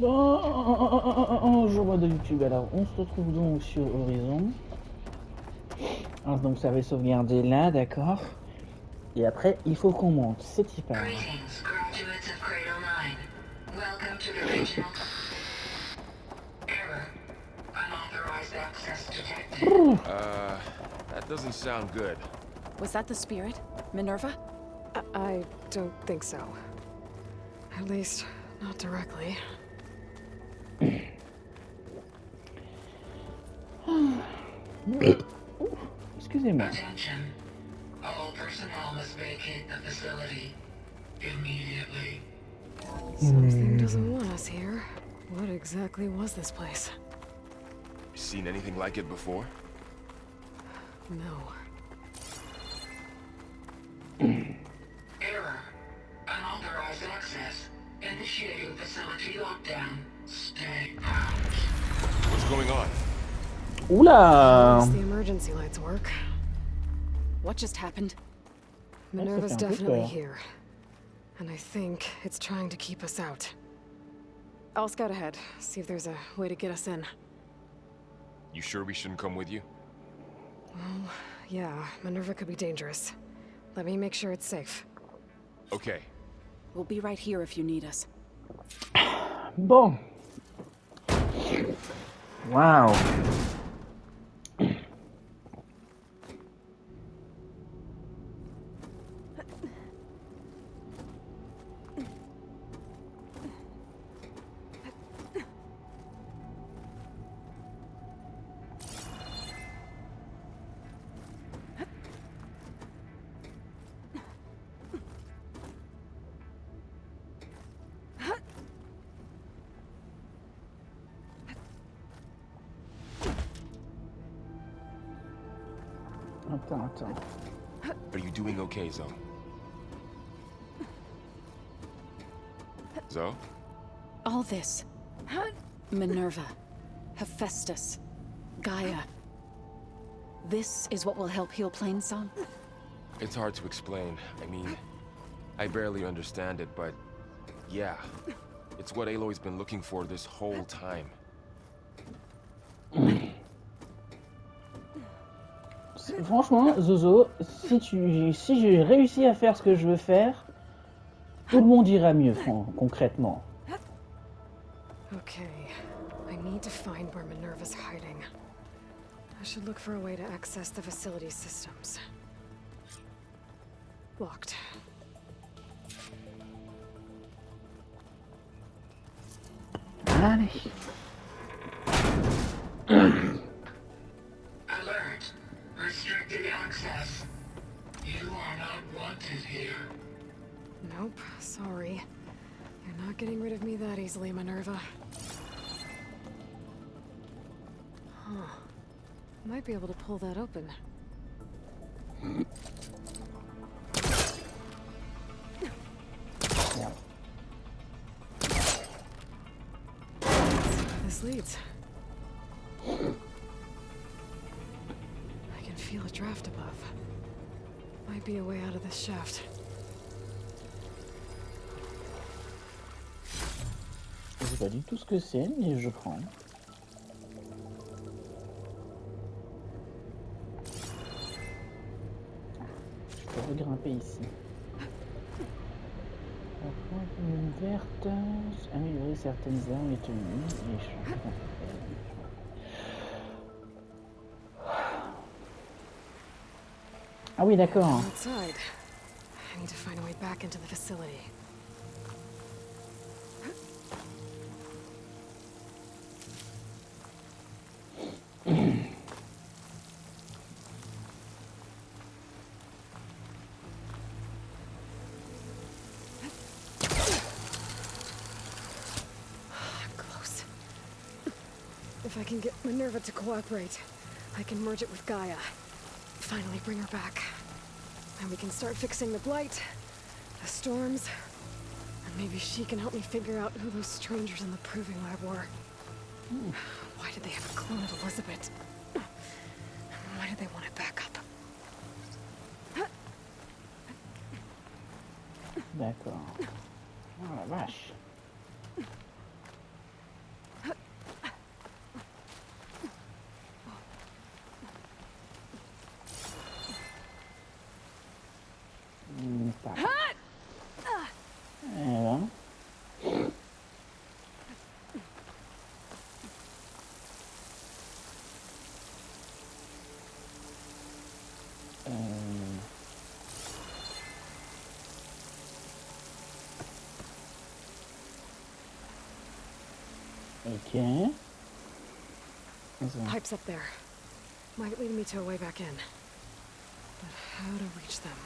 Bonjour de YouTube, alors on se retrouve donc sur Horizon. Alors, donc ça va sauvegarder là, d'accord. Et après, il faut qu'on monte, c'est y part. Greetings, graduates of Cradle 9. Welcome to the regional... Error. Unauthorized access detected. That doesn't sound good. Was that the spirit? Minerva? I don't think so. At least, not directly. Excusez-moi. Attention. All personnel must vacate the facility immediately. Something doesn't want us here. What exactly was this place? You seen anything like it before? No. Error. Unauthorized access. Initiating facility lockdown. Stay out. What's going on? Oula! Unless the emergency lights work. What just happened? Minerva's fait un peu definitely peur. here. And I think it's trying to keep us out. I'll scout ahead, see if there's a way to get us in. You sure we shouldn't come with you? Well, yeah, Minerva could be dangerous. Let me make sure it's safe. Okay. We'll be right here if you need us. Bon. Waouh. Attends. Are you doing okay, Zoe? Zoe? All this. Minerva. Hephaestus. Gaia. This is what will help heal Plainsong? It's hard to explain. I mean, I barely understand it, but yeah. It's what Aloy's been looking for this whole time. Franchement, Zozo, si j'ai réussi à faire ce que je veux faire, tout le monde ira mieux, concrètement. Okay, I need to find where Minerva's hiding. I should look for a way to access the facility systems. Locked. Allez. Alert. Restricted access. You are not wanted here. Nope, sorry. You're not getting rid of me that easily, Minerva. Huh. Might be able to pull that open. Yeah. This leads. I can feel a draft above. Might be a way out of this shaft. Je sais pas du tout ce que c'est, mais je prends. Je peux regrimper ici. La pointe verte, améliorer certaines armes et tenues. Ah oui, d'accord. Outside. I need to find a way back into the facility. Close. If I can get Minerva to cooperate, I can merge it with Gaia. Finally bring her back. And we can start fixing the blight, the storms, and maybe she can help me figure out who those strangers in the proving lab were. Why did they have a clone of Elizabeth? Why did they want it back up? D'accord. Oh la vache. Ok. Pipes up there. Might lead me to a way back in. But how to reach them?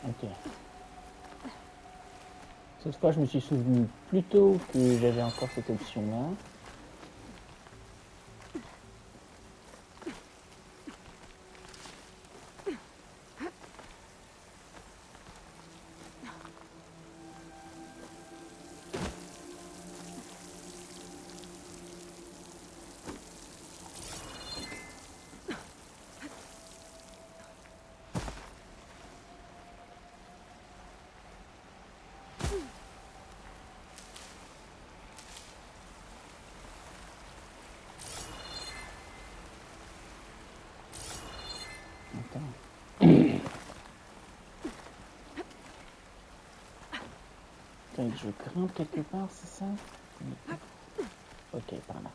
Ok. Cette fois, je me suis souvenu plus tôt que j'avais encore cette option-là. Je grimpe quelque part, c'est ça? Ok, par là.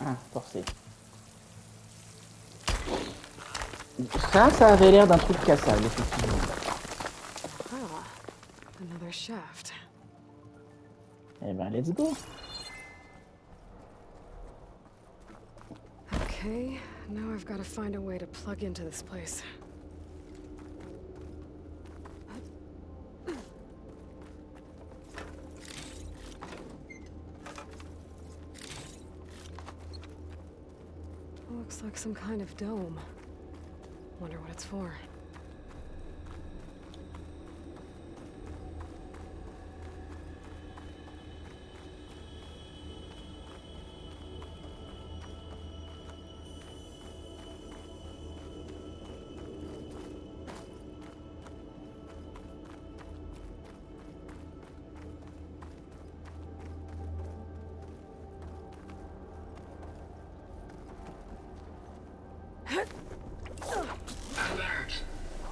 Ah, forcé. Ça avait l'air d'un truc cassable, effectivement. Another shaft. Eh ben, let's go. Okay, now I've got to find a way to plug into this place. Looks like some kind of dome. Wonder what it's for. Alert.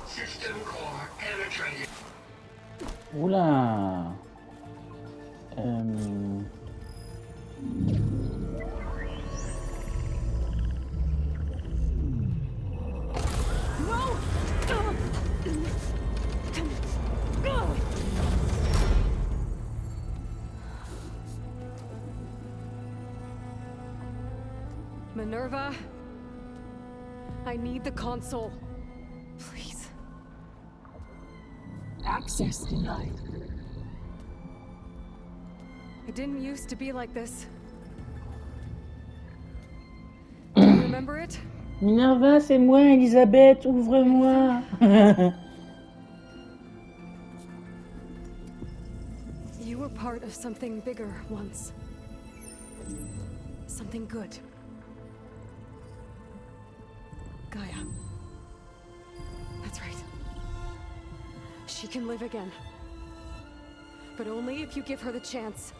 System core penetrated. Oula. Minerva? I need the console. Please. Access denied. It didn't used to be like this. Do you remember it? Minerva, c'est moi, Elisabeth, ouvre-moi. You were part of something bigger once. Something good. Gaia. That's right. She can live again. But only if you give her the chance.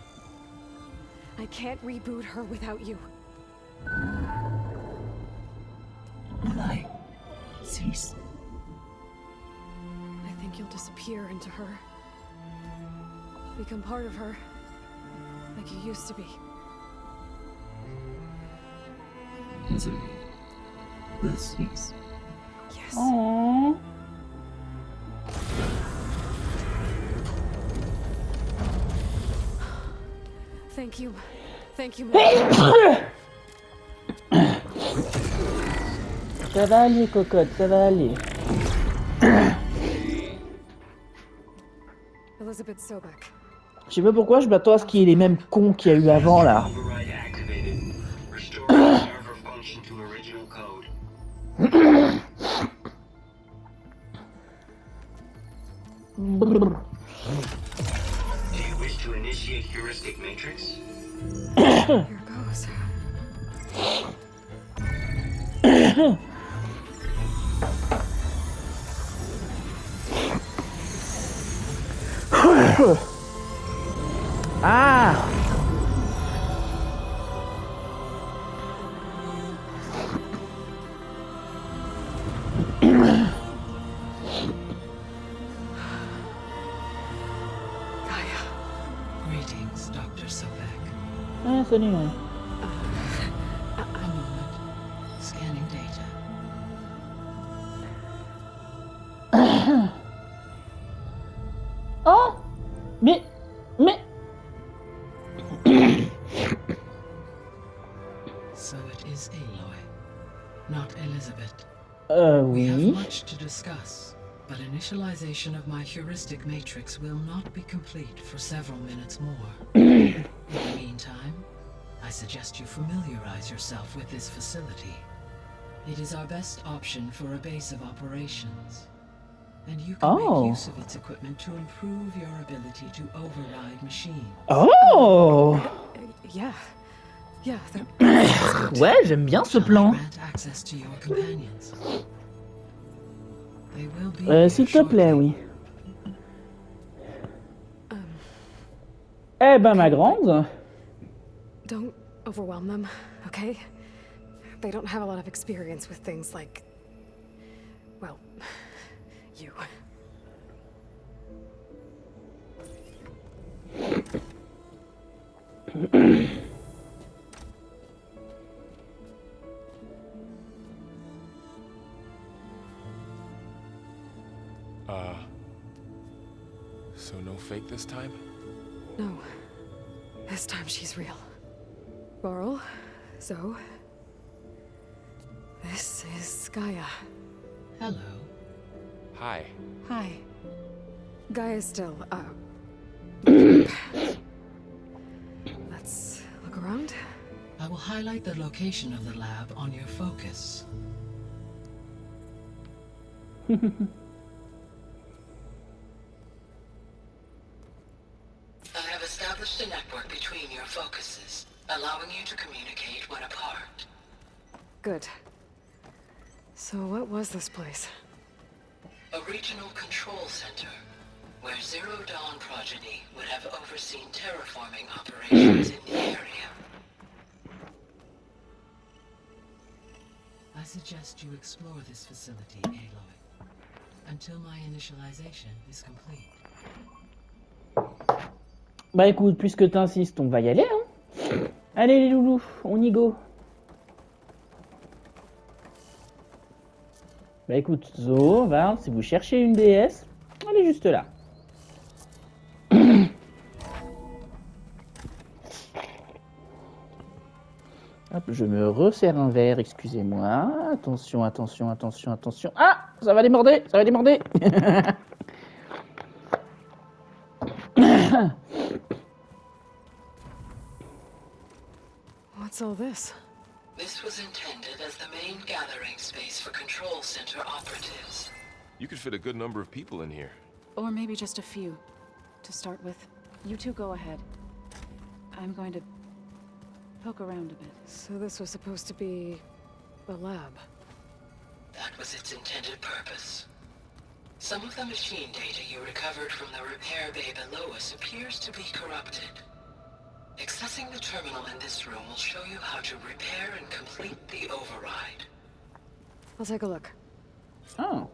I can't reboot her without you. Lie. Cease. I think you'll disappear into her. Become part of her. Like you used to be. Misery. Will cease. Yes. Oh. Thank you. Thank you, Minerva. Ça va aller, cocotte, ça va aller. Elizabeth Sobek. Je sais pas pourquoi je m'attends à ce qu'il y ait les mêmes cons qu'il y a eu avant, là. Override activated. Restoring server function to original code. Do you wish to initiate heuristic matrix? Here goes. Ah! Gaia. Greetings, Dr. Sobek. Ah, salut, ouais. A moment. Scanning data. Oh! Mais... So it is Aloy, not Elizabeth. We have Oui. much to discuss, but initialization of my heuristic matrix will not be complete for several minutes more. In the meantime, I suggest you familiarize yourself with this facility. It is our best option for a base of operations, and you can make use of its equipment to improve your ability to override machines. Oh! Yeah. Yeah, that Ouais, j'aime bien ce Shall I plan. grant access to your companions? They will be here S'il te plaît, shortly. oui. Eh ben, ma grande. Don't overwhelm them, okay? They don't have a lot of experience with things like... well, you. So no fake this time? No. This time she's real. Laurel, Zoe. This is Gaia. Hello. Hi. Hi. Gaia's still, let's look around. I will highlight the location of the lab on your focus. I have established a network between your focuses, allowing you to communicate when apart. Good. So what was this place? A regional control center, where Zero Dawn progeny would have overseen terraforming operations in the area. I suggest you explore this facility, Aloy, until my initialization is complete. Bah écoute, puisque t'insistes, on va y aller, hein. Allez les loulous, on y go. Bah écoute, Zo, Varl, si vous cherchez une déesse, elle est juste là. Hop, je me resserre un verre, excusez-moi. Attention, attention, attention, attention. Ah, ça va déborder, ça va déborder. What's all this? This was intended as the main gathering space for control center operatives. You could fit a good number of people in here. Or maybe just a few. To start with. You two go ahead. I'm going to poke around a bit. So this was supposed to be a lab. That was its intended purpose. Some of the machine data you recovered from the repair bay below us appears to be corrupted. Accessing the terminal in this room will show you how to repair and complete the override. I'll take a look. Oh.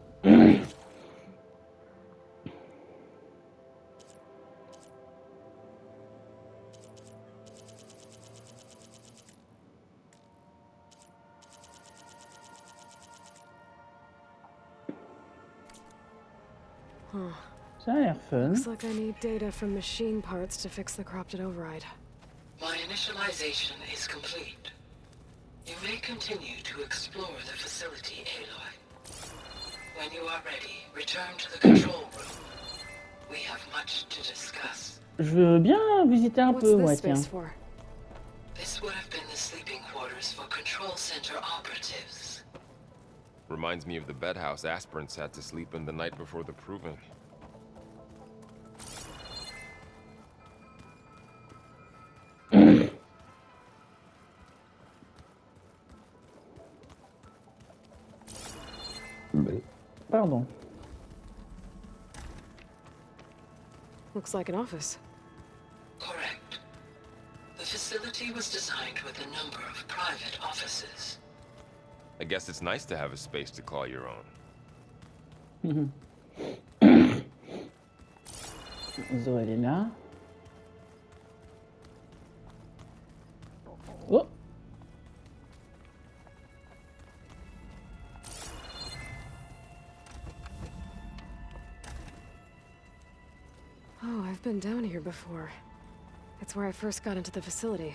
Huh. Ça a l'air fun. Looks like I need data from machine parts to fix the corrupted override. My initialization is complete. You may continue to explore the facility, Aloy. When you are ready, return to the control room. We have much to discuss. Je veux bien visiter un What's peu, this ouais, space tiens. for? This would have been the sleeping quarters for control center operatives. Reminds me of the bedhouse aspirants had to sleep in the night before the proving. Pardon. Looks like an office. Correct. The facility was designed with a number of private offices. I guess it's nice to have a space to call your own. Zo, elle est là. Oh! Oh, I've been down here before. It's where I first got into the facility.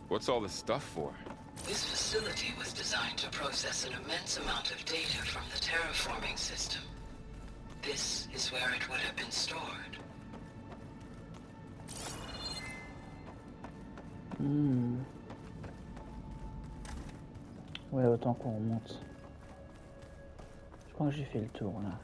What's all this stuff for? This facility was designed to process an immense amount of data from the terraforming system. This is where it would have been stored. Ouais, autant qu'on remonte. Je crois que j'ai fait le tour là.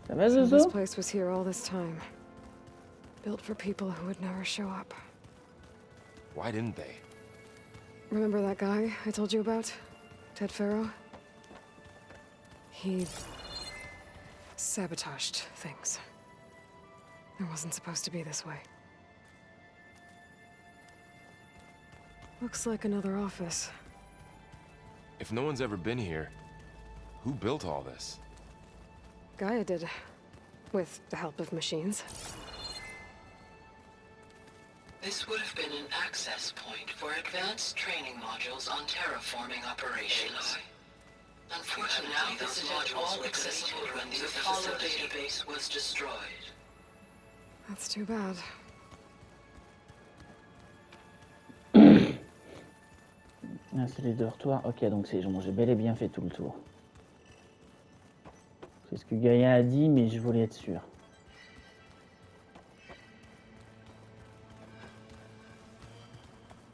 Ça va, So this Zozo? place was here all this time. Built for people who would never show up. Why didn't they? Remember that guy I told you about? Ted Farrow? He sabotaged things. It wasn't supposed to be this way. Looks like another office. If no one's ever been here, who built all this? Gaia did. With the help of machines. This would have been an access point for advanced training modules on terraforming operations. Unfortunately, those modules all existed when the Apollo database was destroyed. That's too bad. Ah, c'est les dortoirs. Ok, donc c'est bon, j'ai bel et bien fait tout le tour. C'est ce que Gaïa a dit, mais je voulais être sûr.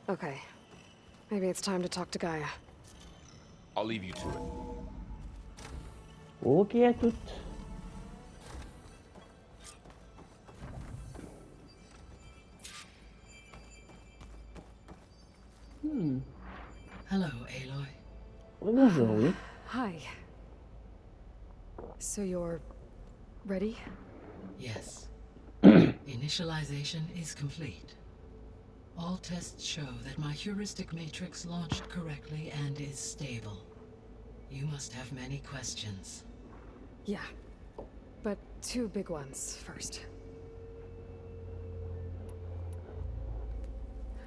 Okay. Maybe it's time to talk to Gaia. I'll leave you to it. Ok à toutes. Hello, Aloy. Oui, bonjour, oui. Hi. So you're ready? Yes. Initialization is complete. All tests show that my heuristic matrix launched correctly and is stable. You must have many questions. Yeah. But two big ones first.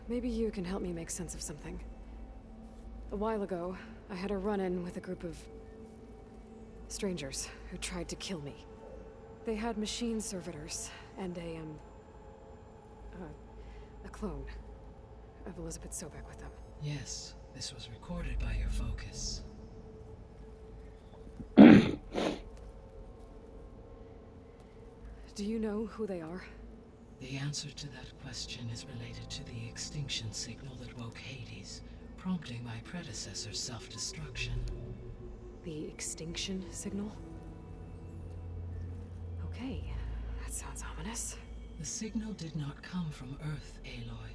Maybe you can help me make sense of something. A while ago, I had a run-in with a group of strangers who tried to kill me. They had machine servitors and a clone of Elizabeth Sobek with them. Yes, this was recorded by your focus. Do you know who they are? The answer to that question is related to the extinction signal that woke Hades, prompting my predecessor's self-destruction. The extinction signal? Okay, that sounds ominous. The signal did not come from Earth, Aloy.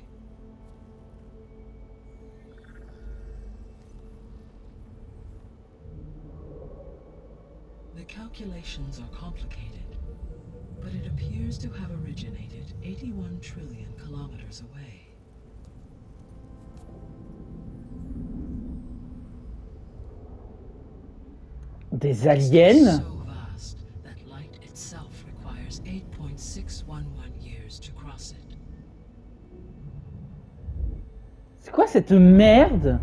The calculations are complicated, but it appears to have originated 81 trillion kilometers away. Des aliens? So vast that light itself requires 8.611 years to cross it. C'est quoi cette merde?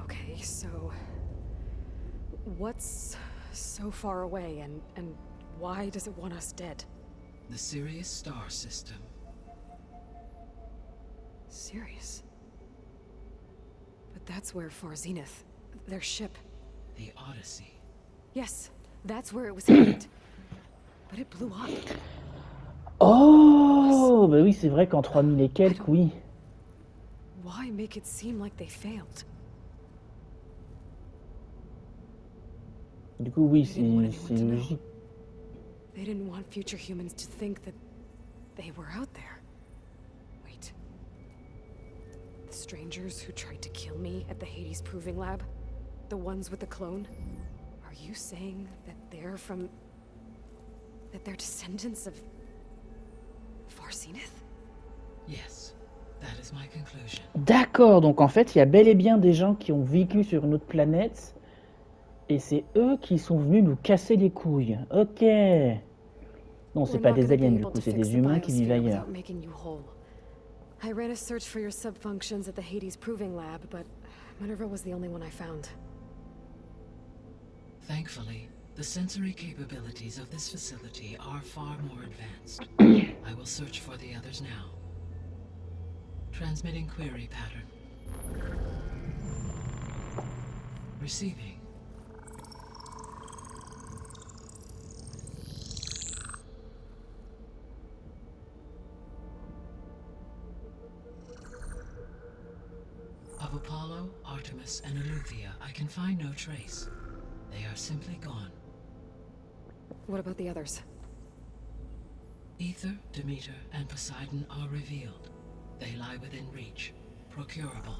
Okay, so what's so far away and why does it want us dead? The Sirius star system. Sirius. But that's where Far Zenith, their ship. The Odyssey. Yes, that's where it was headed. But it blew up. Oh, bah oui, c'est vrai qu'en 3000 et quelques, oui. Why make it seem like they failed? Du coup, oui, They didn't want c'est anyone to know. logique. They didn't want future humans to think that they were out there. Wait. The strangers who tried to kill me at the Hades Proving Lab? The ones with the clone? Are you saying that they're from... that they're descendants of... Farseneth? Yes, that is my conclusion. D'accord, donc en fait, il y a bel et bien des gens qui ont vécu sur une autre planète, et c'est eux qui sont venus nous casser les couilles. Ok. Non, c'est We're pas not des gonna be aliens, du able coup, to c'est fix des the humains qui vivent biosphere ailleurs. without making you whole. I ran a search for your subfunctions at the Hades Proving Lab, but Minerva was the only one I found. Thankfully, the sensory capabilities of this facility are far more advanced. I will search for the others now. Transmitting query pattern. Receiving. Of Apollo, Artemis, and Eleuthia, I can find no trace. They are simply gone. What about the others? Ether, Demeter, and Poseidon are revealed. They lie within reach, procurable.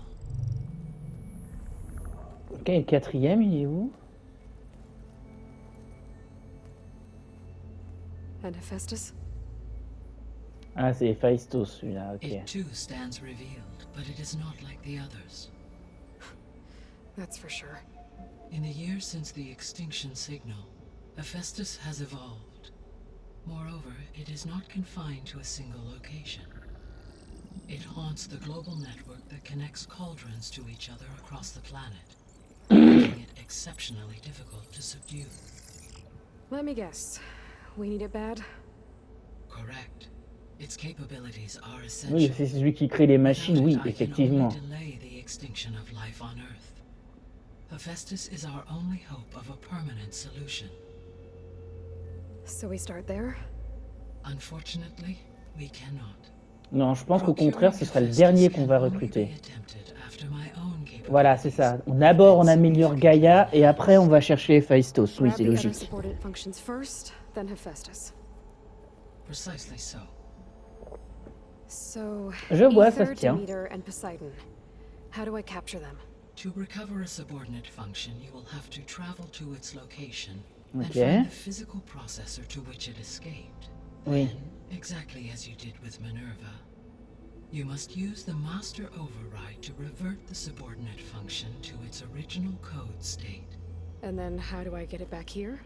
Ok, le quatrième, il est où? And Hephaestus? Ah, c'est Héphaïstos, celui-là, ok. It too stands revealed, but it is not like the others. That's for sure. In the years since the extinction signal, Hephaestus has evolved. Moreover, it is not confined to a single location. It haunts the global network that connects cauldrons to each other across the planet, making it exceptionally difficult to subdue. Let me guess. We need it bad? Correct. Its capabilities are Oui, essential. c'est celui qui crée les machines, Without oui, it, I can effectivement. only delay the extinction of life on Earth. Hephaestus is our only hope of a permanent solution. So we start there? Unfortunately, we cannot. Non, je pense qu'au contraire, ce sera le dernier qu'on va recruter. Voilà, c'est ça. D'abord, on améliore Gaïa, et après, on va chercher Héphaïstos. Oui, Grab c'est the other logique. subordinate functions first, then Hephaestus. Precisely so. So, Je vois, ça Ether, se tient. Demeter, and Poseidon. How do I capture them? To recover a subordinate function, you will have to travel to its location Ok. and find the physical processor to which it escaped. Oui. Then, exactly as you did with Minerva, you must use the master override to revert the subordinate function to its original code state. And then how do I get it back here?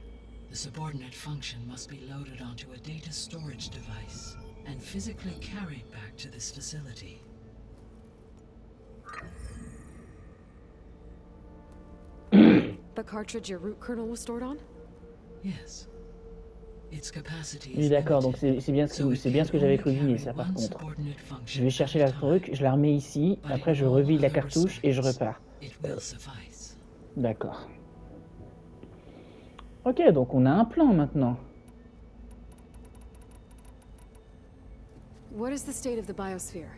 The subordinate function must be loaded onto a data storage device and physically carried back to this facility. The cartridge your root kernel was stored on? Yes. Its capacity Oui, is d'accord, donc limited, c'est bien so it ce que can j'avais only cru deviner, carry ça, par one contre. subordinate Je function vais at chercher a la time. truc, je la remets ici, But après in je all revis la other cartouche et je respects, repars. it will suffice. D'accord. Ok, donc on a un plan maintenant. What is the state of the biosphere?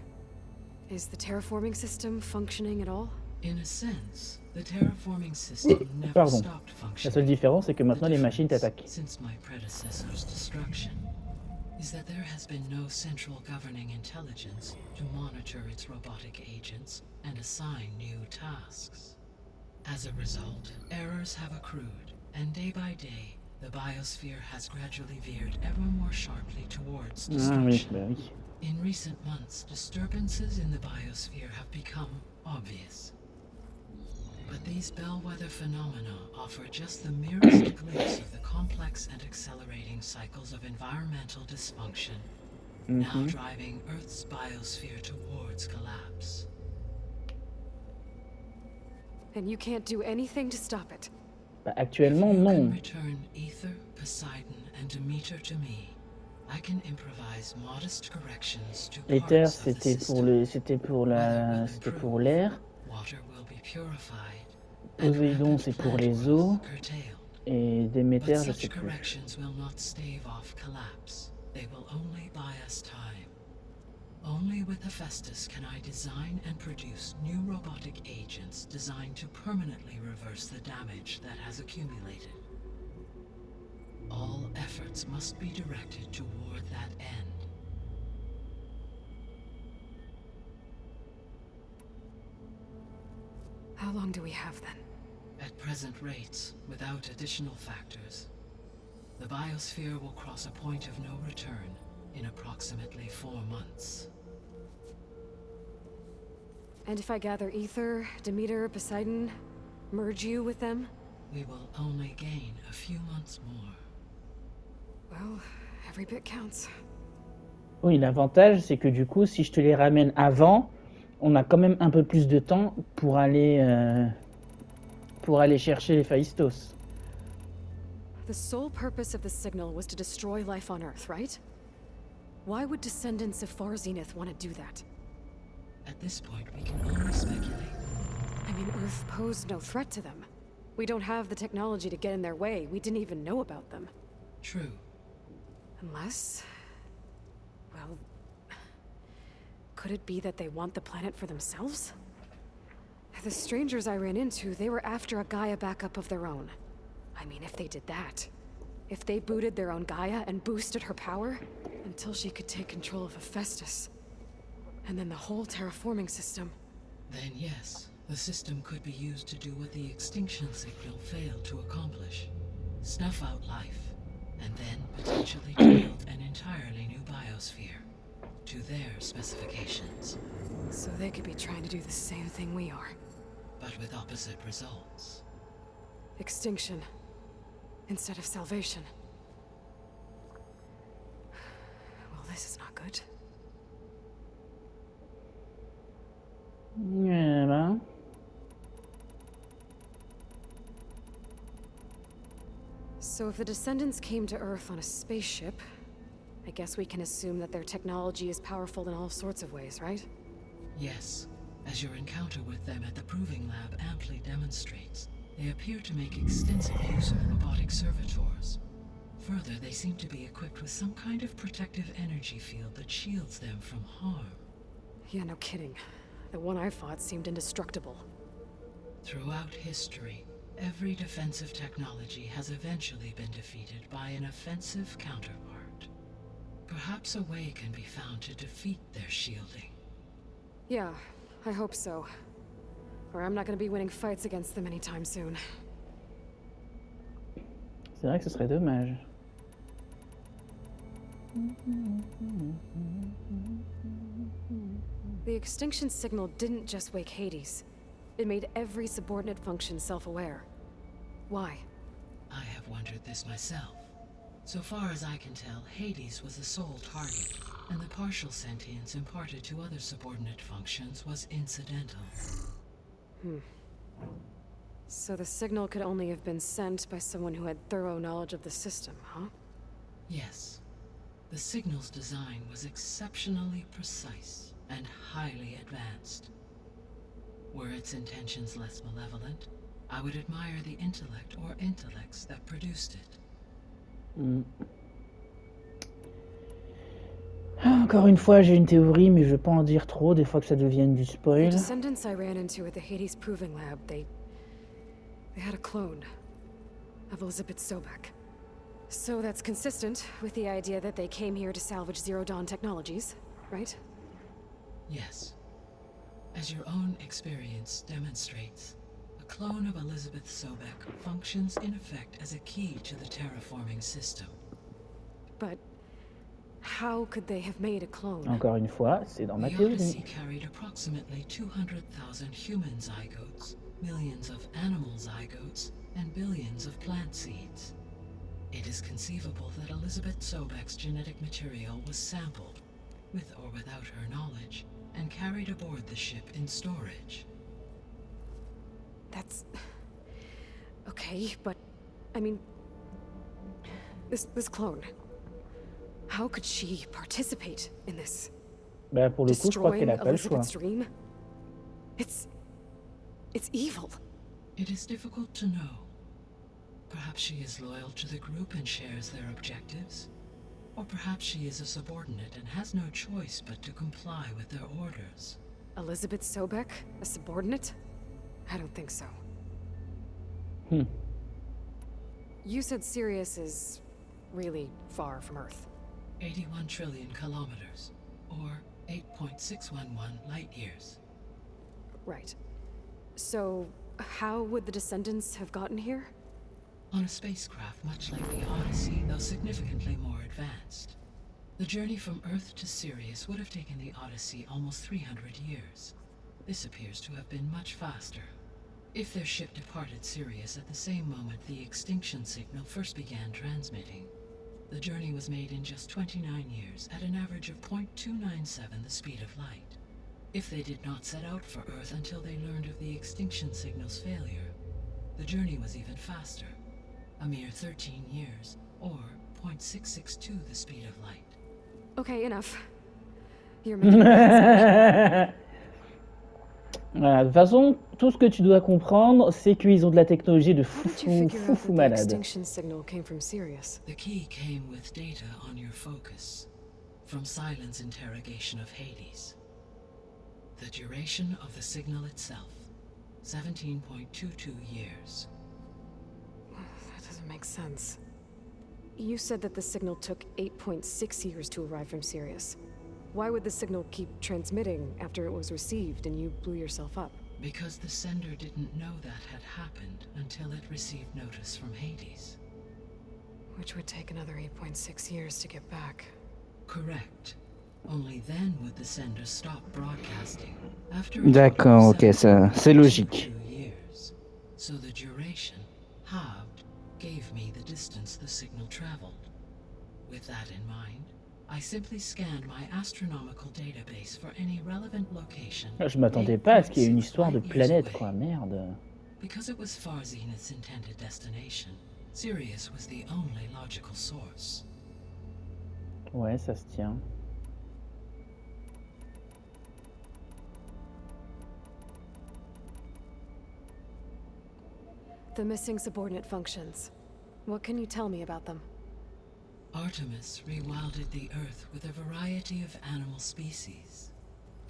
Is the terraforming system functioning at all? In a sense, the terraforming system never Pardon. stopped La functioning. seule différence, c'est que maintenant The les machines difference, t'attaquent. since my predecessor's destruction, is that there has been no central governing intelligence to monitor its robotic agents and assign new tasks. As a result, errors have accrued, and day by day, the biosphere has gradually veered ever more sharply towards Ah oui, destruction. bah oui. In recent months, disturbances in the biosphere have become obvious. But these bellwether phenomena offer just the merest glimpse of the complex and accelerating cycles of environmental dysfunction, now driving Earth's biosphere towards collapse. And you can't do anything to stop it. Bah, actuellement, If you can non. return Ether, Poseidon, and Demeter to me, I can improvise modest corrections to L'éther, parts of the c'était pour system. le, c'était pour la, c'était pour l'air. Water will be purified, and Poséidon, rapid c'est pour plant les growth eaux. curtailed. Et But Déméter, je sais such plus. corrections will not stave off collapse. They will only buy us time. Only with Hephaestus can I design and produce new robotic agents designed to permanently reverse the damage that has accumulated. All efforts must be directed toward that end. How long do we have then? At present rates, without additional factors, the biosphere will cross a point of no return in approximately 4 months. And if I gather Ether, Demeter, Poseidon, merge you with them? We will only gain a few months more. Well, every bit counts. Oui, l'avantage, c'est que du coup, si je te les ramène avant, on a quand même un peu plus de temps pour aller chercher les Phaistos. The sole purpose of the signal was to destroy life on Earth, right? Why would descendants of Far Zenith want to do that? At this point, we can only speculate. I mean, Earth posed no threat to them. We don't have the technology to get in their way. We didn't even know about them. True. Unless... well... could it be that they want the planet for themselves? The strangers I ran into, they were after a Gaia backup of their own. I mean, if they did that... if they booted their own Gaia and boosted her power... until she could take control of Hephaestus. And then the whole terraforming system. Then yes, the system could be used to do what the extinction signal failed to accomplish. Snuff out life, and then potentially to build an entirely new biosphere. To their specifications. So they could be trying to do the same thing we are. But with opposite results. Extinction. Instead of salvation. Well, this is not good. Eh ben. So if the descendants came to Earth on a spaceship, I guess we can assume that their technology is powerful in all sorts of ways, right? Yes, as your encounter with them at the Proving Lab amply demonstrates, they appear to make extensive use of robotic servitors. Further, they seem to be equipped with some kind of protective energy field that shields them from harm. Yeah, no kidding. The one I fought seemed indestructible. Throughout history, every defensive technology has eventually been defeated by an offensive counterpart. Perhaps a way can be found to defeat their shielding. Yeah, I hope so. Or I'm not gonna be winning fights against them anytime soon. C'est vrai que ce serait dommage. The extinction signal didn't just wake Hades. It made every subordinate function self-aware. Why? I have wondered this myself. So far as I can tell, Hades was the sole target, and the partial sentience imparted to other subordinate functions was incidental. So the signal could only have been sent by someone who had thorough knowledge of the system, huh? Yes. The signal's design was exceptionally precise and highly advanced. Were its intentions less malevolent, I would admire the intellect or intellects that produced it. Encore une fois, j'ai une théorie, mais je veux pas en dire trop, des fois que ça devienne du The spoil. descendants I ran into at the Hades Proving Lab, they had a clone of Elizabeth Sobek. So that's consistent with the idea that they came here to salvage Zero Dawn technologies, right? Yes. As your own experience demonstrates, a clone of Elizabeth Sobek functions in effect as a key to the terraforming system. But how could they have made a clone? Encore une fois, c'est dans ma The théorie. Odyssey carried approximately 200,000 human zygotes, millions of animal zygotes, and billions of plant seeds. It is conceivable that Elizabeth Sobek's genetic material was sampled, with or without her knowledge, and carried aboard the ship in storage. That's... okay, but... I mean... This clone... how could she participate in this? Bah, pour le coup, je crois qu'elle a pas le choix. Elizabeth's dream? It's evil. It is difficult to know. Perhaps she is loyal to the group and shares their objectives. Or perhaps she is a subordinate and has no choice but to comply with their orders. Elizabeth Sobek? A subordinate? I don't think so. You said Sirius is really far from Earth? 81 trillion kilometers, or 8.611 light years. Right. So, how would the descendants have gotten here? On a spacecraft much like the Odyssey, though significantly more advanced. The journey from Earth to Sirius would have taken the Odyssey almost 300 years. This appears to have been much faster. If their ship departed Sirius at the same moment the extinction signal first began transmitting, the journey was made in just 29 years at an average of 0.297 the speed of light. If they did not set out for Earth until they learned of the extinction signal's failure, the journey was even faster, a mere 13 years, or 0.662 the speed of light. Okay, enough. You're making Voilà, de toute façon, tout ce que tu dois comprendre, c'est qu'ils ont de la technologie de How did you foufou, figure out foufou that the malade. extinction signal came from Sirius? The key came with data on your focus, from Silent's interrogation of Hades. The duration of the signal itself, 17.22 years. That doesn't make sense. You said that the signal took 8.6 years to arrive from Sirius. Why would the signal keep transmitting after it was received and you blew yourself up? Because the sender didn't know that had happened until it received notice from Hades. Which would take another 8.6 years to get back. Correct. Only then would the sender stop broadcasting. After D'accord, ok, ça, c'est logique. 2 years. So the duration, halved, gave me the distance the signal traveled. With that in mind, I simply scanned my astronomical database for any relevant location. Je m'attendais pas à ce qu'il y ait une histoire de planète, quoi, merde. Because it was far Zenith's intended destination, Sirius was the only logical source. Ouais, ça se tient. The missing subordinate functions. What can you tell me about them? Artemis rewilded the Earth with a variety of animal species.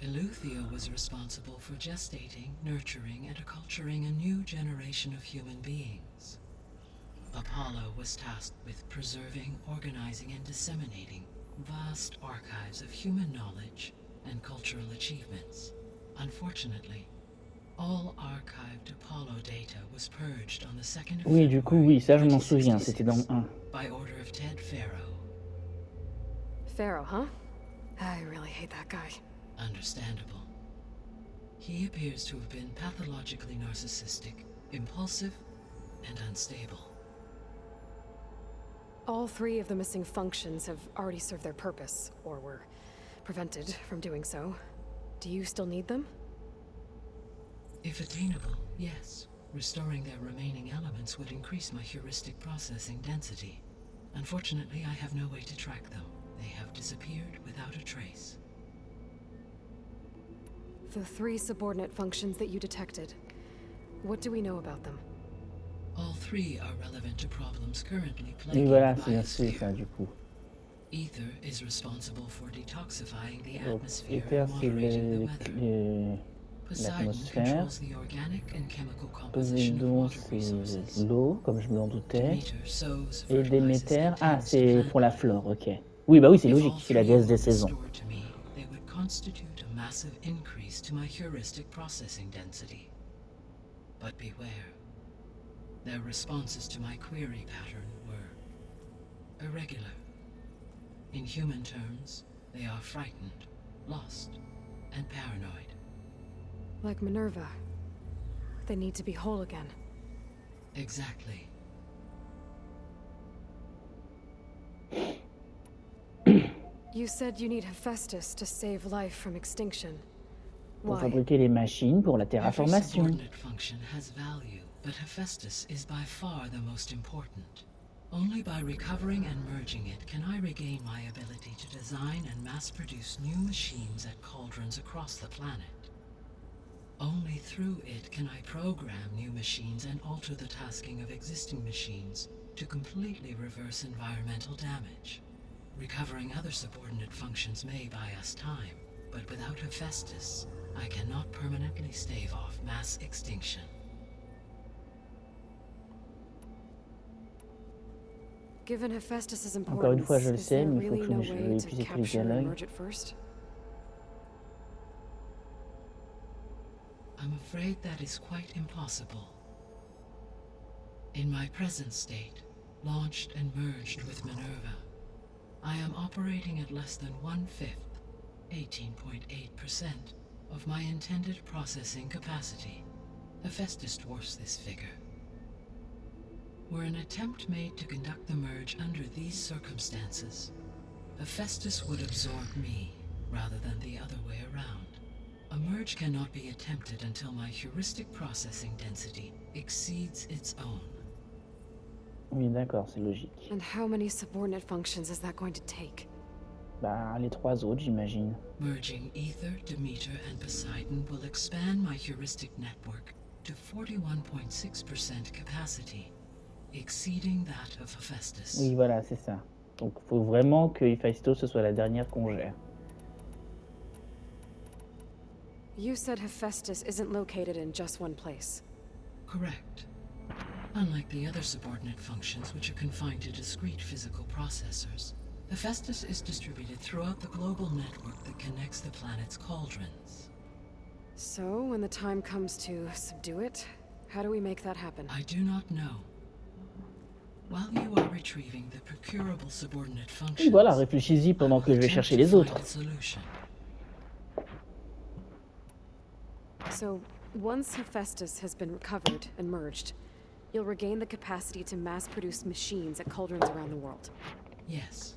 Eleuthia was responsible for gestating, nurturing, and acculturating a new generation of human beings. Apollo was tasked with preserving, organizing, and disseminating vast archives of human knowledge and cultural achievements. Unfortunately, all archived Apollo data was purged on the 2nd of Oui, du coup, oui, ça je m'en souviens, c'était dans le 1. by order of Ted Pharaoh. Pharaoh, huh? I really hate that guy. Understandable. He appears to have been pathologically narcissistic, impulsive, and unstable. All 3 of the missing functions have already served their purpose, or were prevented from doing so. Do you still need them? If attainable, yes. Restoring their remaining elements would increase my heuristic processing density. Unfortunately, I have no way to track them. They have disappeared without a trace. The 3 subordinate functions that you detected. What do we know about them? All 3 are relevant to problems currently Oui, plaguing voilà, the c'est ça, biosphere. du coup. Ether is responsible for detoxifying the Donc, atmosphere Ether, and c'est moderating the weather. Poseidon l'atmosphère. controls the organic and chemical composition of Poséidon, water c'est resources. l'eau, comme je m'en doutais. Demeter sows, Et fertilizes, Déméter, and ah, tends to c'est plant pour la life. flore, ok. Oui, bah oui, c'est If all logique, c'est la 3 déesse were des saisons. restored to me, they would constitute a massive increase to my heuristic processing density. But beware. Their responses to my query pattern were irregular. In human terms, they are frightened, lost, and paranoid. Like Minerva. They need to be whole again. Exactly. You said you need Hephaestus to save life from extinction. Pour Why? fabriquer les machines pour la Every terraformation. subordinate function has value, but Hephaestus is by far the most important. Only by recovering and merging it can I regain my ability to design and mass-produce new machines at cauldrons across the planet. Only through it can I program new machines and alter the tasking of existing machines to completely reverse environmental damage. Recovering other subordinate functions may buy us time, but without Hephaestus, I cannot permanently stave off mass extinction. Given Hephaestus's Encore une fois, je le importance, is sais, there mais il faut really que no je way vais to épuiser tous les capture and dialogues. merge it first? I'm afraid that is quite impossible. In my present state, launched and merged with Minerva, I am operating at less than 1/5, 18.8%, of my intended processing capacity. Hephaestus dwarfs this figure. Were an attempt made to conduct the merge under these circumstances, Hephaestus would absorb me rather than the other way around. A merge cannot be attempted until my heuristic processing density exceeds its own. Oui, d'accord, c'est logique. And how many subordinate functions is that going to take? Bah, les 3 autres, j'imagine. Merging Ether, Demeter, and Poseidon will expand my heuristic network to 41.6% capacity, exceeding that of Hephaestus. Oui, voilà, c'est ça. Donc, il faut vraiment que Héphaïstos, ce soit la dernière qu'on gère. You said Hephaestus isn't located in just one place. Correct. Unlike the other subordinate functions, which are confined to discrete physical processors, Hephaestus is distributed throughout the global network that connects the planet's cauldrons. So, when the time comes to subdue it, how do we make that happen? I do not know. While you are retrieving the procurable subordinate functions, Oui, voilà, réfléchis-y pendant que je vais chercher les autres. So, once Hephaestus has been recovered and merged, you'll regain the capacity to mass-produce machines at cauldrons around the world. Yes,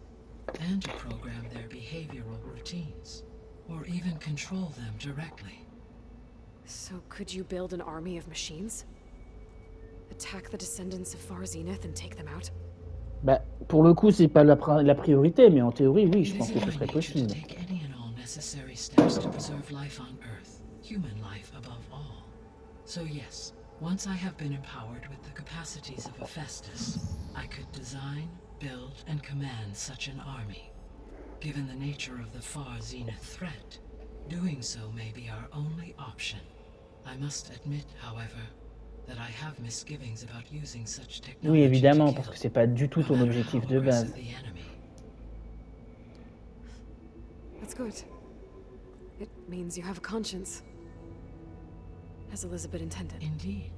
and to program their behavioral routines, or even control them directly. So could you build an army of machines? Attack the descendants of Far Zenith and take them out? Bah, pour le coup, c'est pas la priorité, mais en théorie, oui, je It pense is que in ce my serait nature to possible. take any and all necessary steps to preserve life on Earth, human life above all. So yes, once I have been empowered with the capacities of Hephaestus, I could design, build, and command such an army. Given the nature of the Far Zenith threat, doing so may be our only option. I must admit, however, that I have misgivings about using such technology. Oui, évidemment, parce que c'est pas du tout ton objectif de base. That's good. It means you have a conscience. As Elizabeth intended. Indeed.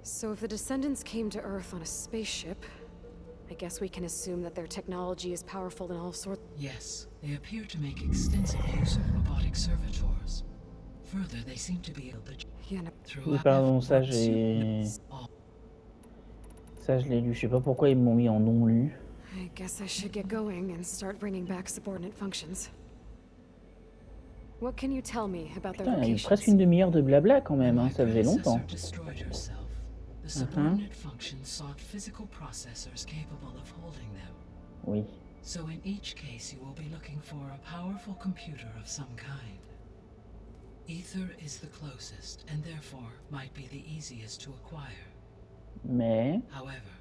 So if the descendants came to Earth on a spaceship, I guess we can assume that their technology is powerful in all sorts. Yes, they appear to make extensive use of robotic servitors. Further, they seem to be able to... Oui, pardon, ça j'ai... Ça je l'ai lu, je sais pas pourquoi ils m'ont mis en non lu. I guess I should get going and start bringing back subordinate functions. What can you tell me about their Putain, il y a eu locations? presque une demi-heure de blabla quand même, hein, ça faisait longtemps. The subordinate functions sought physical processors capable of holding them. Oui. So in each case, you will be looking for a powerful computer of some kind. Ether is the closest, and therefore might be the easiest to acquire. Mais... However,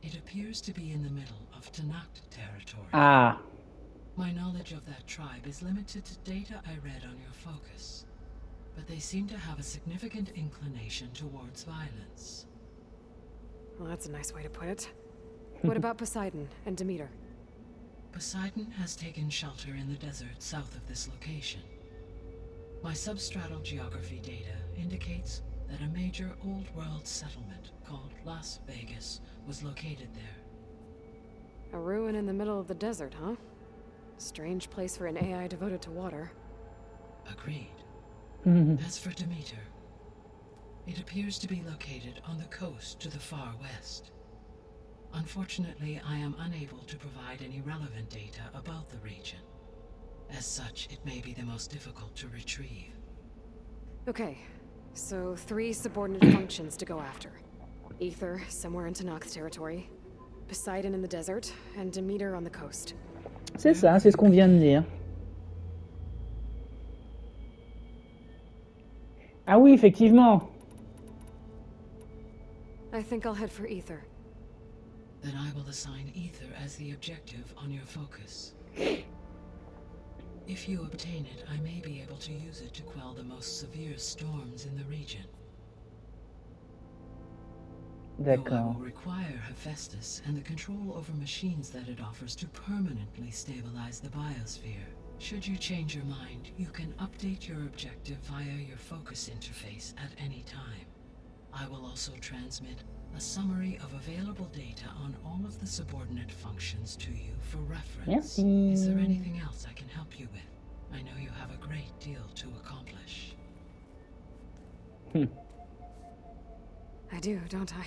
it appears to be in the middle of Tanakh territory. Ah! My knowledge of that tribe is limited to data I read on your focus, but they seem to have a significant inclination towards violence. Well, that's a nice way to put it. What about Poseidon and Demeter? Poseidon has taken shelter in the desert south of this location. My substratal geography data indicates that a major old-world settlement called Las Vegas was located there. A ruin in the middle of the desert, huh? Strange place for an AI devoted to water. Agreed. As for Demeter, it appears to be located on the coast to the far west. Unfortunately, I am unable to provide any relevant data about the region. As such, it may be the most difficult to retrieve. Okay, so 3 subordinate functions to go after. Ether, somewhere in Tanakh territory. Poseidon in the desert, and Demeter on the coast. C'est ça, c'est ce qu'on vient de dire. Ah oui, effectivement. I think I'll head for Ether. Then I will assign Ether as the objective on your focus. If you obtain it, I may be able to use it to quell the most severe storms in the region. Though I D'accord. will require Hephaestus and the control over machines that it offers to permanently stabilize the biosphere. Should you change your mind, you can update your objective via your focus interface at any time. I will also transmit a summary of available data on all of the subordinate functions to you for reference. Merci. Is there anything else I can help you with? I know you have a great deal to accomplish. I do, don't I?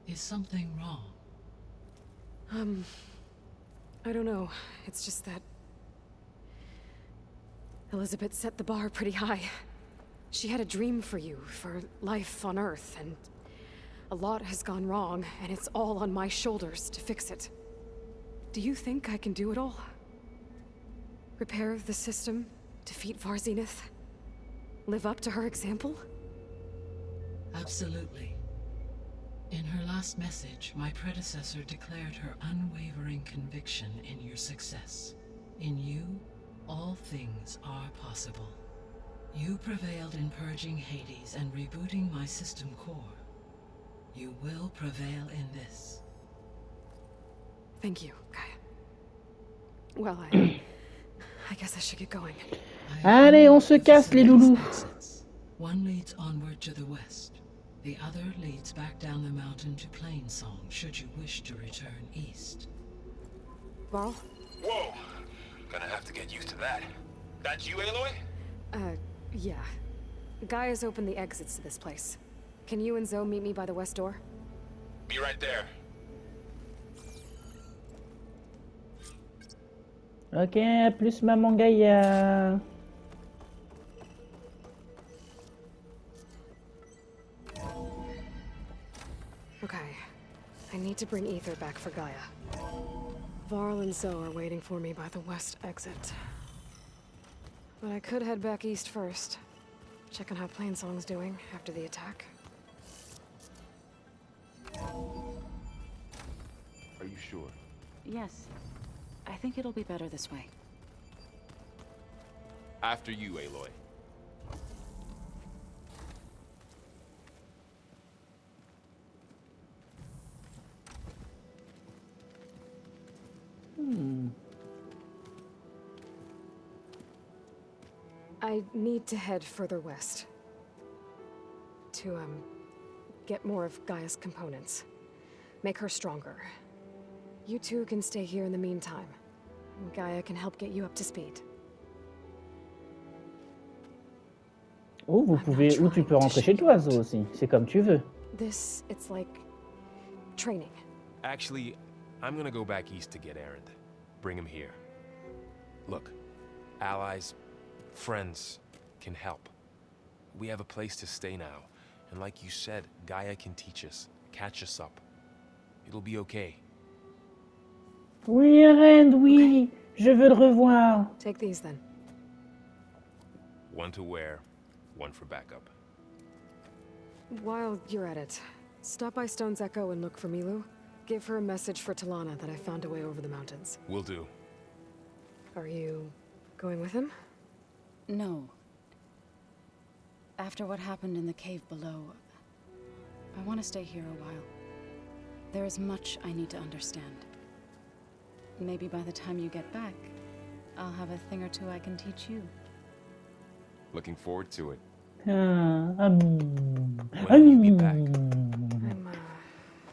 Is something wrong? I don't know. It's just that Elizabeth set the bar pretty high. She had a dream for you, for life on Earth, and a lot has gone wrong, and it's all on my shoulders to fix it. Do you think I can do it all? Repair the system, defeat Varzenith, live up to her example? Absolutely. In her last message, my predecessor declared her unwavering conviction in your success. In you, all things are possible. You prevailed in purging Hades and rebooting my system core. You will prevail in this. Thank you, Gaia. Well, I guess I should get going. Allez, on se casse les loulous. Exits. One leads onward to the west. The other leads back down the mountain to Plainsong, should you wish to return east. Varl? Whoa! Gonna have to get used to that. That's you, Aloy? Yeah. Gaia's opened the exits to this place. Can you and Zoe meet me by the west door? Be right there. Ok, à plus maman Gaïa. Okay. I need to bring Ether back for Gaia. Varl and Zoe are waiting for me by the west exit. But I could head back east first. Check on how Plainsong's doing after the attack. Are you sure? Yes. I think it'll be better this way. After you, Aloy. I need to head further west. To, get more of Gaia's components. Make her stronger. You two can stay here in the meantime. Gaia can help get you up to speed. Oh, vous pouvez, ou tu peux rentrer chez toi, Zo aussi. C'est comme tu veux. This, it's like training. Actually, I'm gonna go back east to get Erend. Bring him here. Look, allies, friends can help. We have a place to stay now. And like you said, Gaia can teach us, catch us up. It'll be okay. Oui, Erend, oui. Je veux le revoir. Take these then. One to wear, one for backup. While you're at it, stop by Stone's Echo and look for Milu. Give her a message for Talana that I found a way over the mountains. Will do. Are you going with him? No. After what happened in the cave below, I want to stay here a while. There is much I need to understand. Maybe by the time you get back, I'll have a thing or two I can teach you. Looking forward to it. When When will you be back?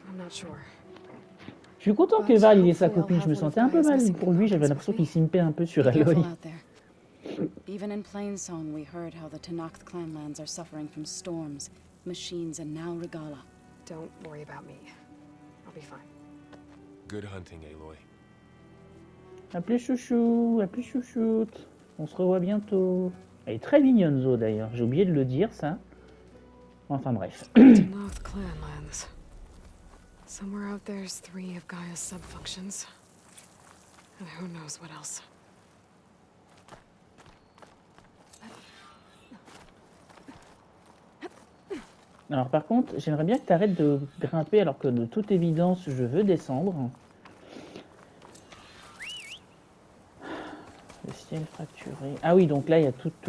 I'm not sure. Je suis content que Val il ait sa copine. Je me sentais un peu mal pour lui. J'avais l'impression qu'il simpait un peu sur Be careful Aloy. out there. Even in Plainsong, we heard how the Tenakth clanlands are suffering from storms, machines, and now Regala. Don't worry about me. I'll be fine. Good hunting, Aloy. A plus chouchou, à plus chouchoute. On se revoit bientôt. Elle est très mignonne, Zo, d'ailleurs. J'ai oublié de le dire, ça. Enfin, bref. Tenakth clanlands. Somewhere out there's 3 of Gaia's sub-functions. And who knows what else. Alors, par contre, j'aimerais bien que tu arrêtes de grimper alors que de toute évidence, je veux descendre. Ciel fracturé. Ah oui, donc là, il y a toutes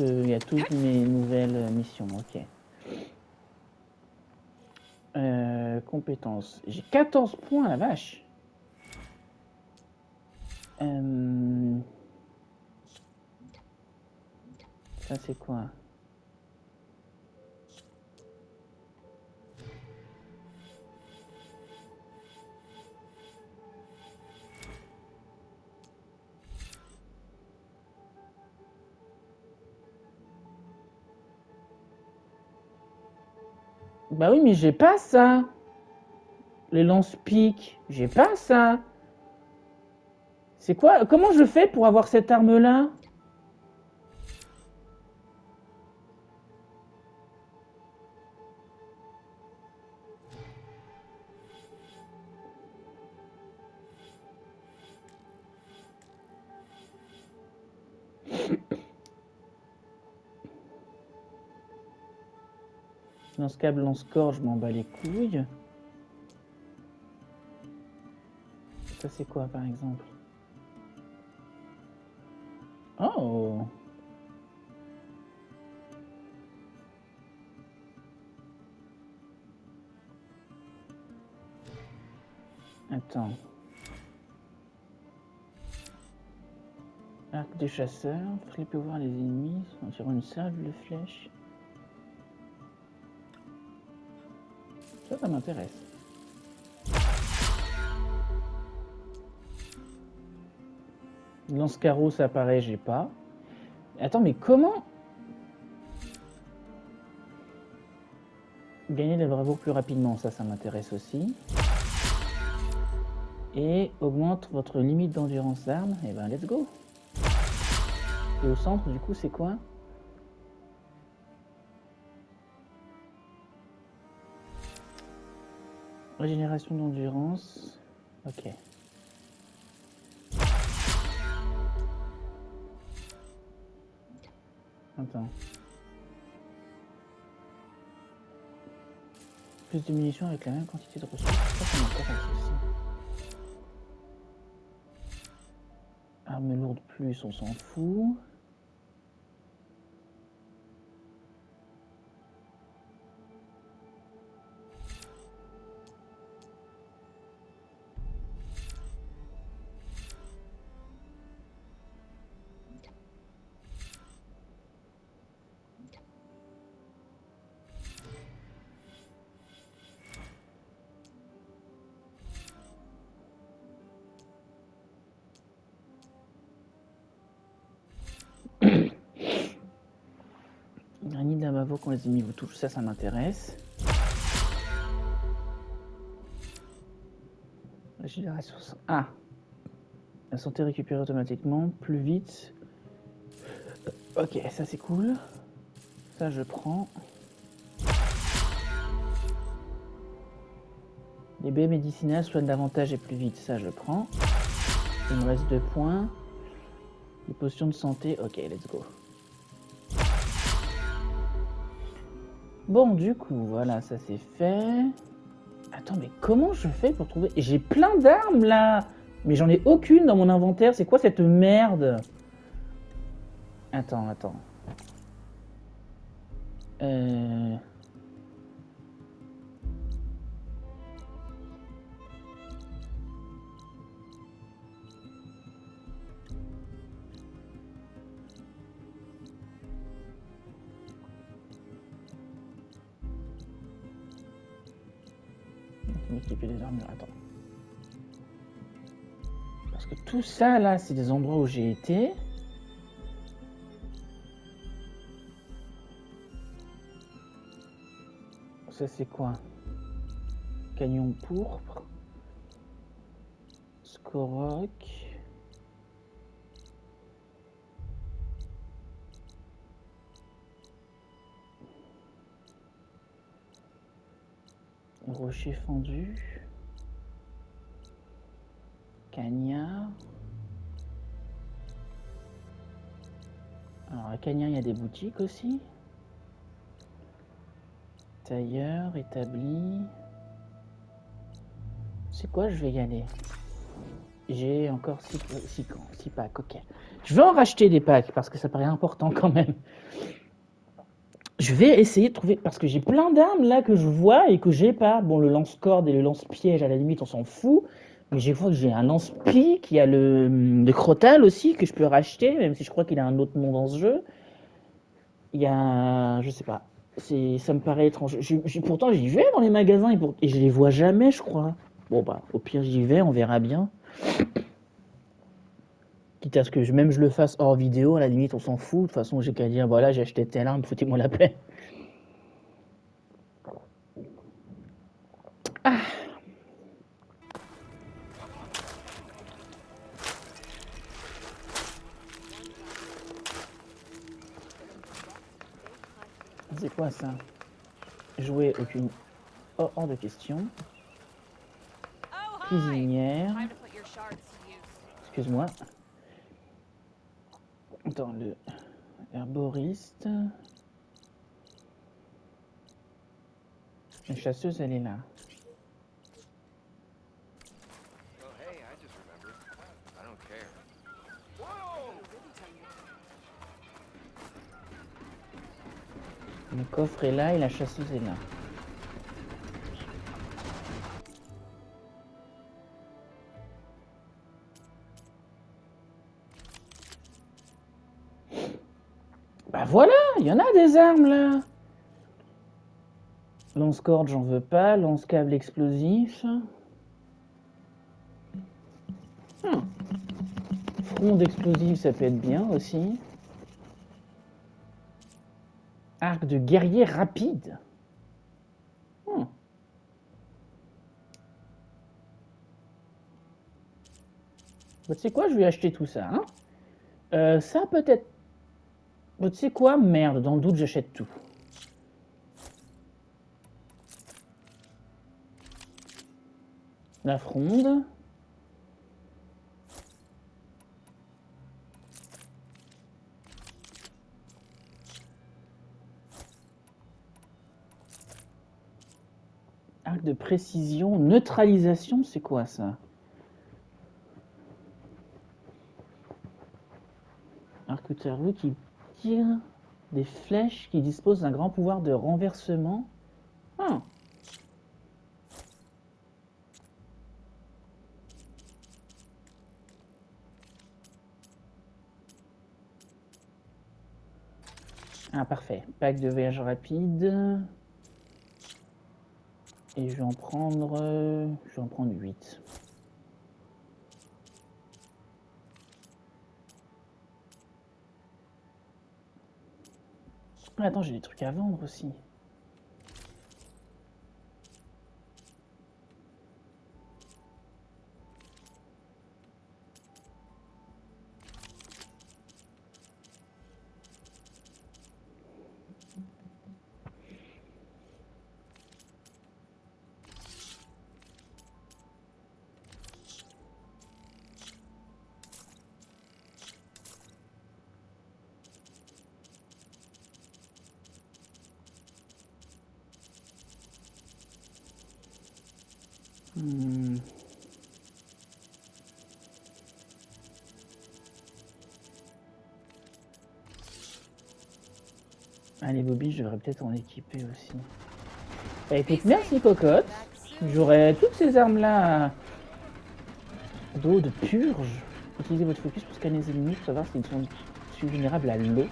mes nouvelles missions. Ok. Compétences. J'ai 14 points, la vache. Ça, c'est quoi? Bah oui, mais j'ai pas ça. Les lance-piques, j'ai pas ça. C'est quoi? Comment je fais pour avoir cette arme-là? Lance-câble, lance-corps, je m'en bats les couilles. Ça, c'est quoi, par exemple? Oh! Attends. Arc des chasseurs, flipper voir les ennemis en tirant une salve de flèche. Ça m'intéresse. Lance-carreau, ça apparaît, j'ai pas. Attends, mais comment? Gagner de la bravoure plus rapidement, ça m'intéresse aussi. Et augmente votre limite d'endurance d'armes. Et ben, let's go. Et au centre, du coup, c'est quoi? Régénération d'endurance. Ok. Attends. Plus de munitions avec la même quantité de ressources. Ça m'intéresse aussi. Arme lourde plus, on s'en fout. Granit de la bravoure quand les ennemis vous touchent, ça m'intéresse. Régénération. Ah! La santé récupérée automatiquement, plus vite. Ok, ça c'est cool. Ça je prends. Les baies médicinales soignent davantage et plus vite, ça je prends. Il me reste 2 points. Les potions de santé, ok, let's go. Bon, du coup, voilà, ça c'est fait. Attends, mais comment je fais pour trouver... J'ai plein d'armes là, mais j'en ai aucune dans mon inventaire. C'est quoi cette merde? Attends. M'équiper des armures, attends. Parce que tout ça là, c'est des endroits où j'ai été. Ça c'est quoi? Canyon pourpre. Skorok. Rocher fendu. Cagnard. Alors à Cagnard, il y a des boutiques aussi. Tailleur, établi. C'est quoi, je vais y aller. J'ai encore 6 packs, ok. Je vais en racheter des packs parce que ça paraît important quand même. Je vais essayer de trouver, parce que j'ai plein d'armes là que je vois et que j'ai pas. Bon, le lance-corde et le lance-piège, à la limite, on s'en fout. Mais j'ai vois que j'ai un lance-pique, il y a le crotal aussi que je peux racheter, même si je crois qu'il a un autre nom dans ce jeu. Il y a, je sais pas, ça me paraît étrange. Pourtant, j'y vais dans les magasins et je les vois jamais, je crois. Bon, bah, au pire, j'y vais, on verra bien. Quitte à ce que même je le fasse hors vidéo, à la limite, on s'en fout. De toute façon, j'ai qu'à dire, voilà, j'ai acheté telle arme, foutez-moi la paix. Ah. C'est quoi ça? Jouer aucune... Oh, hors de question. Cuisinière. Excuse-moi. Attends, le herboriste. La chasseuse, elle est là. Le coffre est là et la chasseuse est là. Bah voilà, il y en a des armes là. Lance-corde, j'en veux pas. Lance-câble explosif. Front d'explosif, ça peut être bien aussi. Arc de guerrier rapide. Bah, tu sais quoi, je vais acheter tout ça. Hein, ça peut-être... Bah, tu sais quoi, merde, dans le doute, j'achète tout. La fronde. Arc de précision, neutralisation, c'est quoi ça? Arc terreux qui tire des flèches qui disposent d'un grand pouvoir de renversement. Ah. Ah, parfait. Pack de voyage rapide. Et je vais en prendre 8. Ah, attends, j'ai des trucs à vendre aussi. Allez, Bobby, je devrais peut-être en équiper aussi. Bah écoute, merci Cocotte. J'aurai toutes ces armes-là d'eau, de purge. Utilisez votre focus pour scanner les ennemis pour savoir s'ils sont vulnérables à l'eau.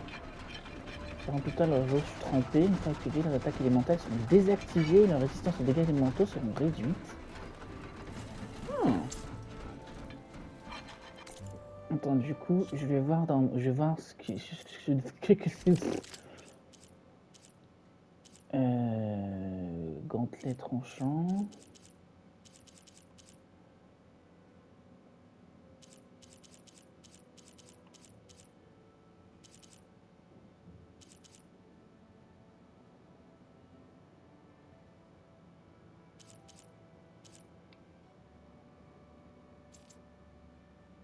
Ça rend plus tard leur jauge trempée. Une fois activées, leurs attaques élémentales sont désactivées et leur résistance aux dégâts élémentaux seront réduites. Attends, du coup, je vais voir ce que gantelet tranchant.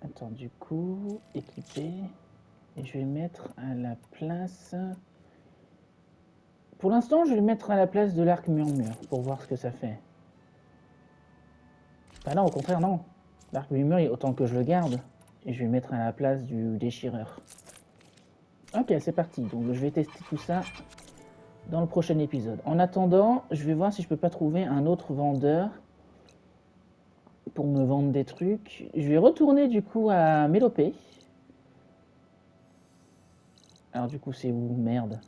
Attends, du coup, équipé. Et je vais mettre à la place... Pour l'instant, je vais le mettre à la place de l'arc murmure pour voir ce que ça fait. Bah non, au contraire, non. L'arc humeur, autant que je le garde. Et je vais le mettre à la place du déchireur. Ok, c'est parti. Donc je vais tester tout ça dans le prochain épisode. En attendant, je vais voir si je peux pas trouver un autre vendeur pour me vendre des trucs. Je vais retourner du coup à Mélopée. Alors du coup c'est où? Merde.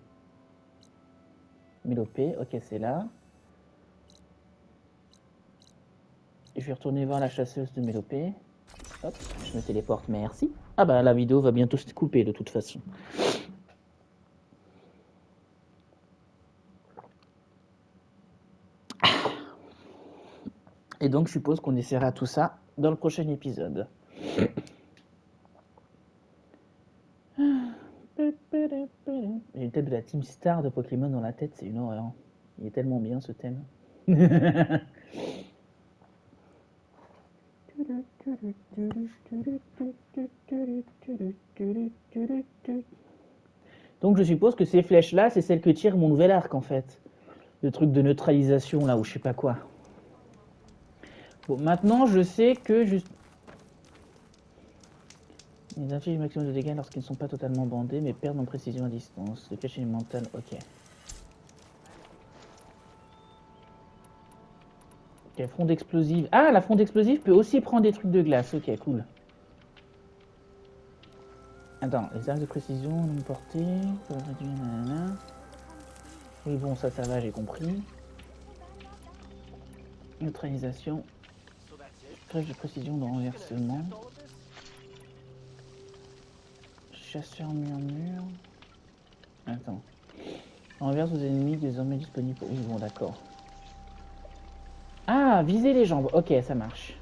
Mélopée, ok c'est là. Et je vais retourner voir la chasseuse de Mélopée. Hop, je me téléporte, merci. Ah bah la vidéo va bientôt se couper de toute façon. Et donc je suppose qu'on essaiera tout ça dans le prochain épisode. J'ai le thème de la Team Star de Pokémon dans la tête, c'est une horreur. Il est tellement bien ce thème. Donc je suppose que ces flèches là, c'est celles que tire mon nouvel arc en fait. Le truc de neutralisation là ou je sais pas quoi. Bon, maintenant je sais que juste. Ils infligent le maximum de dégâts lorsqu'ils ne sont pas totalement bandés, mais perdent en précision à distance. Le flèche élémentale, ok. Ok, fronde explosive. Ah, la fronde explosive peut aussi prendre des trucs de glace. Ok, cool. Attends, les arcs de précision, longue portée, nanana. Oui, bon, ça va, j'ai compris. Neutralisation. Flèche de précision de renversement. Chasseur murmure. Attends. Renverse vos ennemis désormais disponibles. Oui, bon, d'accord. Ah, viser les jambes. Ok, ça marche.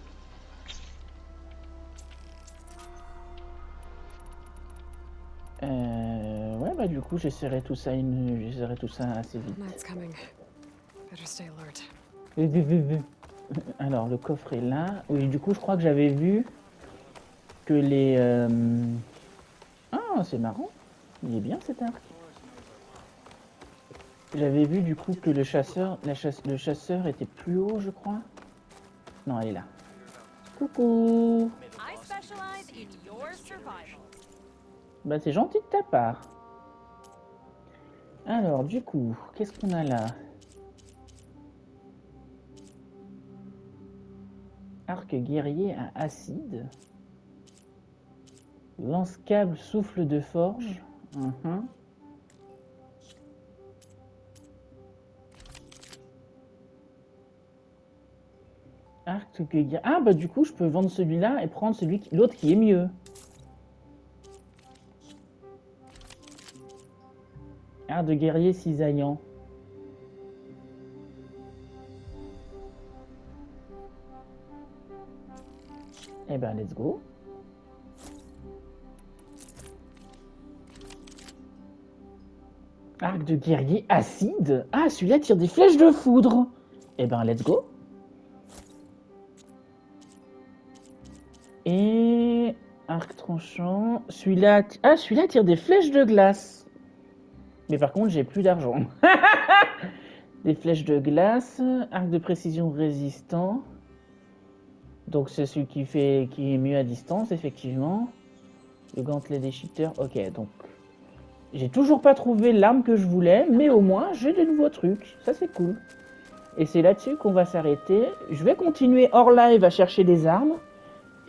Ouais, bah du coup, j'essaierai tout ça assez vite. Night's coming. Better stay alert. Alors, le coffre est là. Oui, du coup, je crois que j'avais vu que les... Ah, c'est marrant. Il est bien cet arc. J'avais vu du coup que le chasseur était plus haut, je crois. Non, elle est là. Coucou. I specialize in your survival. Bah, c'est gentil de ta part. Alors, du coup, qu'est-ce qu'on a là? Arc guerrier à acide. Lance-câble souffle de forge. Arc guerrier. Ah, bah du coup, je peux vendre celui-là et prendre l'autre qui est mieux. Arc de guerrier cisaillant. Eh ben, let's go. Arc de guerrier acide. Ah, celui-là tire des flèches de foudre. Eh ben, let's go. Et arc tranchant. Celui-là tire des flèches de glace. Mais par contre, j'ai plus d'argent. Des flèches de glace. Arc de précision résistant. Donc c'est celui qui est mieux à distance, effectivement. Le gantelet déchiqueteur. Ok, donc j'ai toujours pas trouvé l'arme que je voulais, mais au moins j'ai des nouveaux trucs. Ça c'est cool. Et c'est là-dessus qu'on va s'arrêter. Je vais continuer hors live à chercher des armes.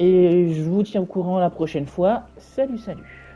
Et je vous tiens au courant la prochaine fois. Salut, salut.